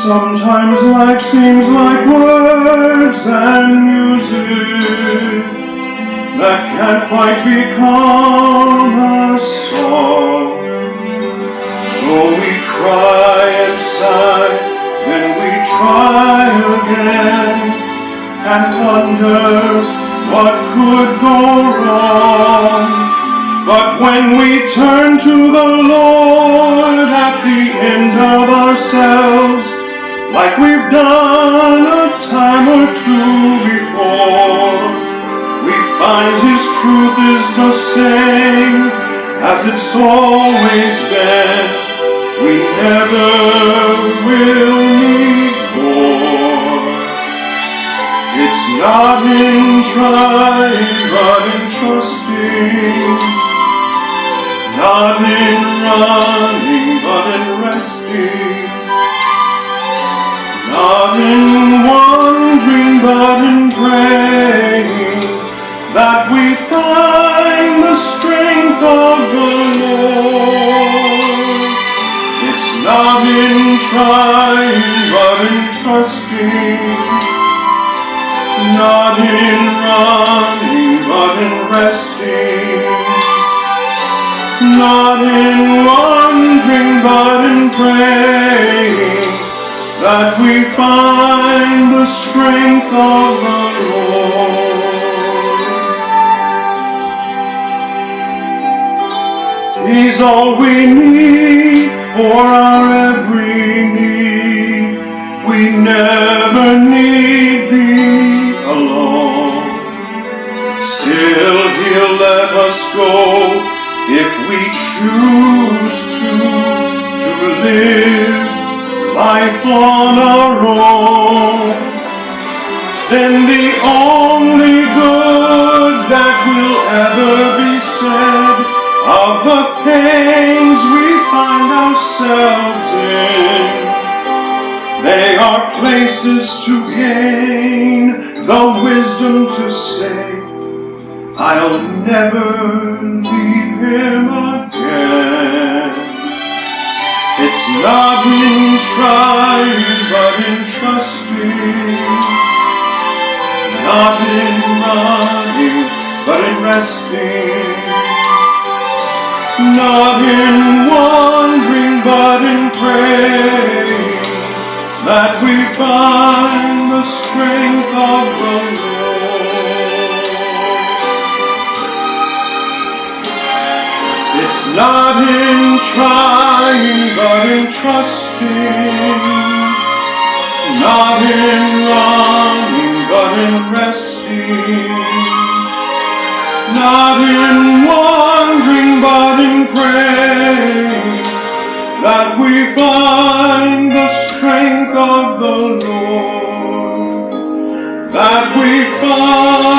Sometimes life seems like words and music that can't quite become a song. So we cry and sigh, then we try again and wonder what could go wrong. But when we turn to the Lord at the end of ourselves, like we've done a time or two before, we find His truth is the same as it's always been. We never will need more. It's not in trying, but in trusting. Not in running, but in resting. Not in wondering, but in praying, that we find the strength of the Lord. It's not in trying, but in trusting. Not in running, but in resting. Not in wondering, but in praying, that we find the strength of the Lord. He's all we need for our every need. We never need be alone. Still He'll let us go if we choose to live life on our own. Then the only good that will ever be said of the pains we find ourselves in, they are places to gain the wisdom to say, I'll never leave Him again. It's not in trying, but in trusting. Not in running, but in resting. Not in wondering, but in praying, that we find the strength of the Lord. It's not in trying, but in trusting. Not in running, but in resting. Not in wondering, but in praying, that we find the strength of the Lord. That we find